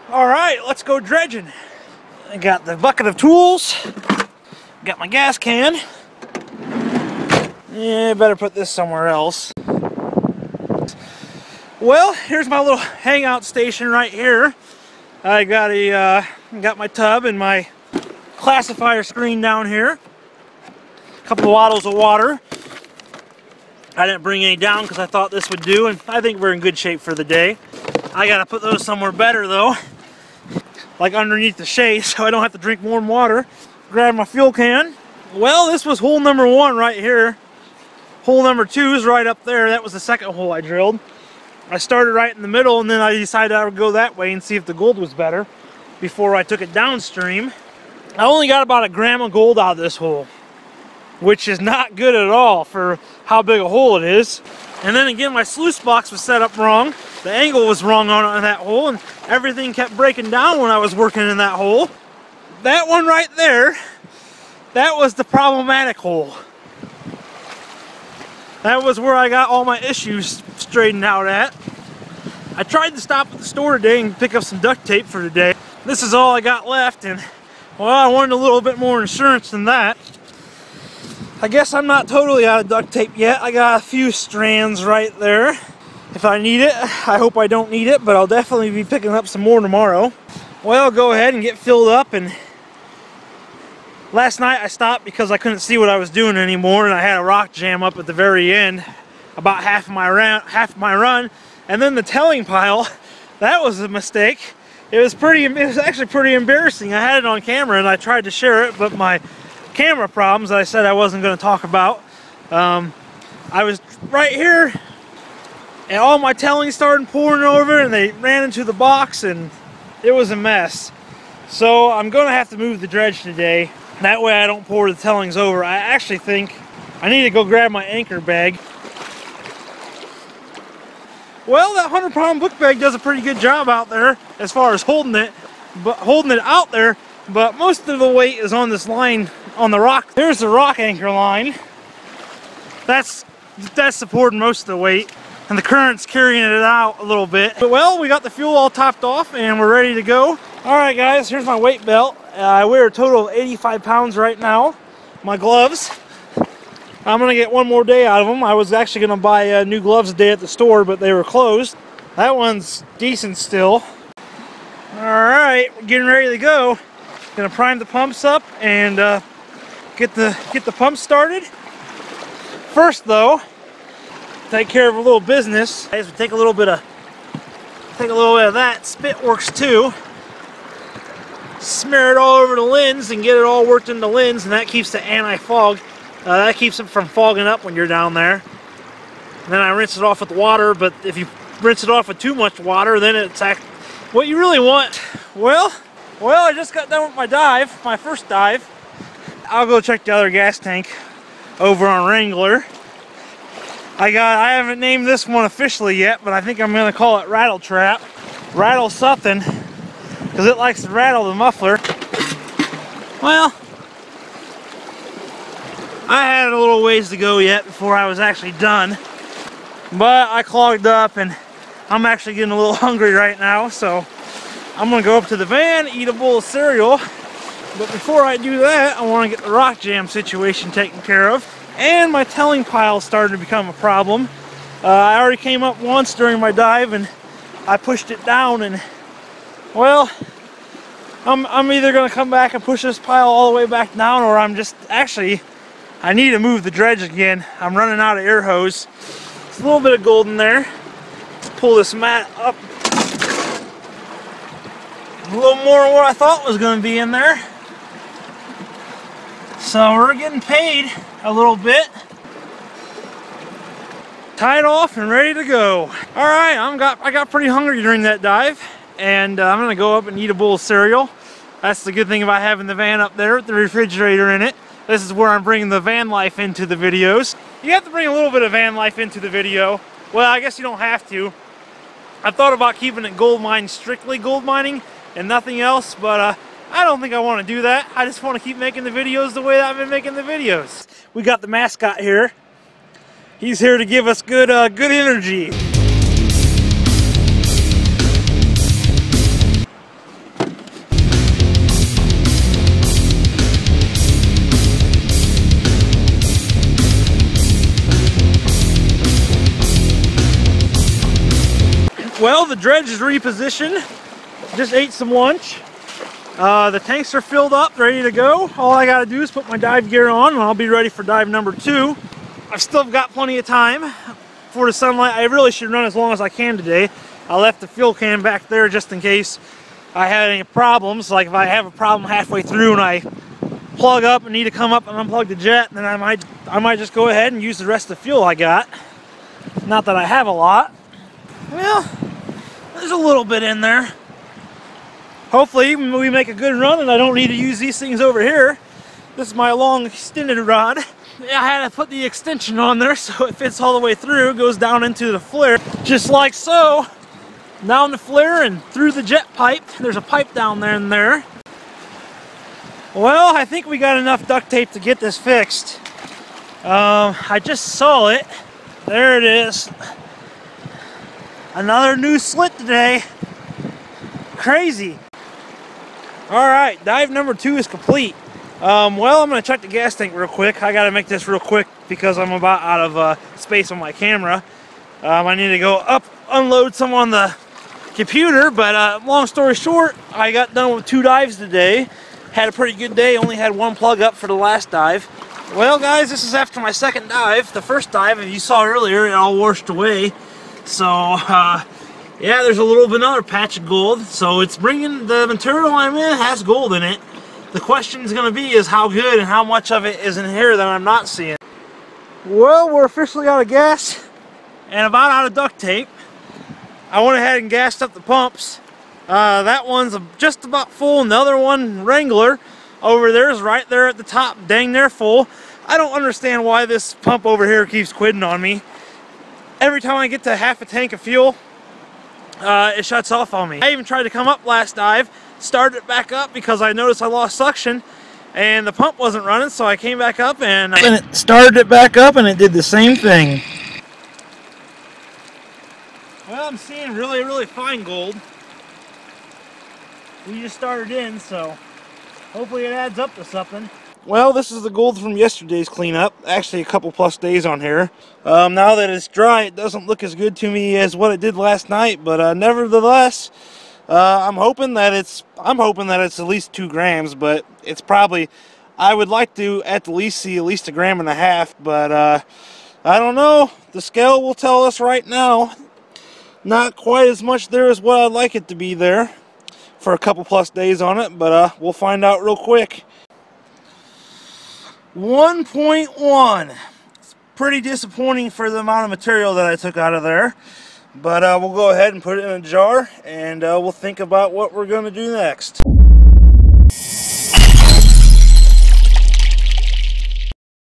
All right, let's go dredging. I got the bucket of tools, got my gas can. Yeah, better put this somewhere else. Well, here's my little hangout station right here. I got got my tub and my classifier screen down here. A couple of bottles of water. I didn't bring any down because I thought this would do, and I think we're in good shape for the day. I gotta put those somewhere better though, like underneath the shade, so I don't have to drink warm water. Grab my fuel can. Well, this was hole number 1 right here. Hole number 2 is right up there. That was the second hole I drilled. I started right in the middle, and then I decided I would go that way and see if the gold was better before I took it downstream. I only got about 1 gram of gold out of this hole, which is not good at all for how big a hole it is. And then again, my sluice box was set up wrong. The angle was wrong on that hole, and everything kept breaking down when I was working in that hole. That one right there, that was the problematic hole. That was where I got all my issues straightened out at. I tried to stop at the store today and pick up some duct tape for today. This is all I got left, and well, I wanted a little bit more insurance than that. I guess I'm not totally out of duct tape yet. I got a few strands right there. If I need it, I hope I don't need it, but I'll definitely be picking up some more tomorrow. Well, I'll go ahead and get filled up. And last night I stopped because I couldn't see what I was doing anymore, and I had a rock jam up at the very end, about half my run, and then the telling pile. That was a mistake. It was actually pretty embarrassing. I had it on camera and I tried to share it, but my camera problems that I said I wasn't going to talk about. I was right here, and all my tellings started pouring over, and they ran into the box, and it was a mess. So I'm going to have to move the dredge today. That way I don't pour the tellings over. I actually think I need to go grab my anchor bag. Well, that 100-pound book bag does a pretty good job out there as far as holding it out there, but most of the weight is on this line on the rock. There's the rock anchor line. That's supporting most of the weight, and the current's carrying it out a little bit. But well, we got the fuel all topped off and we're ready to go. All right, guys, here's my weight belt. I weigh a total of 85 pounds right now. My gloves, I'm gonna get one more day out of them. I was actually gonna buy new gloves today at the store, but they were closed. That one's decent still. All right, we're getting ready to go. Gonna prime the pumps up and get the pumps started. First, though, take care of a little business. Guys, we take a little bit of that. Spit works too. Smear it all over the lens and get it all worked in the lens, and that keeps the anti-fog. That keeps it from fogging up when you're down there. And then I rinse it off with water, but if you rinse it off with too much water, then it's what you really want. Well, I just got done with my dive, my first dive. I'll go check the other gas tank over on Wrangler. I haven't named this one officially yet, but I think I'm gonna call it Rattle Trap. Rattle something, because it likes to rattle the muffler. Well, I had a little ways to go yet before I was actually done, but I clogged up and I'm actually getting a little hungry right now, so I'm gonna go up to the van, eat a bowl of cereal. But before I do that, I want to get the rock jam situation taken care of. And my telling pile started to become a problem. I already came up once during my dive and I pushed it down, and well, I'm either going to come back and push this pile all the way back down, or I need to move the dredge again. I'm running out of air hose. There's a little bit of gold in there. Let's pull this mat up. A little more than what I thought was going to be in there. So we're getting paid a little bit. Tied off and ready to go. All right, I got pretty hungry during that dive, and I'm gonna go up and eat a bowl of cereal. That's the good thing about having the van up there with the refrigerator in it. This is where I'm bringing the van life into the videos. You have to bring a little bit of van life into the video. Well, I guess you don't have to. I thought about keeping it gold mine, strictly gold mining and nothing else, but I don't think I want to do that. I just want to keep making the videos the way that I've been making the videos. We got the mascot here. He's here to give us good energy. the dredge is repositioned. Just ate some lunch. The tanks are filled up, ready to go. All I gotta do is put my dive gear on and I'll be ready for dive number 2. I've still got plenty of time for the sunlight. I really should run as long as I can today. I left the fuel can back there just in case I had any problems. Like if I have a problem halfway through and I plug up and need to come up and unplug the jet, then I might just go ahead and use the rest of the fuel I got. Not that I have a lot. Well, there's a little bit in there. Hopefully we make a good run and I don't need to use these things over here. This is my long extended rod. I had to put the extension on there so it fits all the way through. It goes down into the flare, just like so. Down the flare and through the jet pipe. There's a pipe down there and there. Well, I think we got enough duct tape to get this fixed. I just saw it. There it is. Another new slit today. Crazy. Alright, dive number 2 is complete. Well, I'm going to check the gas tank real quick. I got to make this real quick because I'm about out of space on my camera. I need to go up, unload some on the computer, but long story short, I got done with 2 dives today. Had a pretty good day, only had 1 plug up for the last dive. Well guys, this is after my second dive. The first dive, as you saw earlier, it all washed away. So, yeah, there's a little bit another patch of gold. So it's bringing, the material I'm in has gold in it. The question is going to be is how good and how much of it is in here that I'm not seeing. Well, we're officially out of gas and about out of duct tape. I went ahead and gassed up the pumps. That one's just about full, and the other one, Wrangler, over there is right there at the top, dang near full. I don't understand why this pump over here keeps quitting on me. Every time I get to half a tank of fuel, it shuts off on me. I even tried to come up last dive, started it back up because I noticed I lost suction and the pump wasn't running, so I came back up and it started it back up and it did the same thing. Well, I'm seeing really, really fine gold. We just started in, so hopefully it adds up to something. Well, this is the gold from yesterday's cleanup. Actually, a couple plus days on here. Now that it's dry, it doesn't look as good to me as what it did last night. But nevertheless, I'm hoping that it's at least 2 grams. But it's probably, I would like to at the least see at least 1.5 grams. But I don't know. The scale will tell us right now. Not quite as much there as what I'd like it to be there for a couple plus days on it. But we'll find out real quick. 1.1. It's pretty disappointing for the amount of material that I took out of there. But we'll go ahead and put it in a jar and we'll think about what we're going to do next.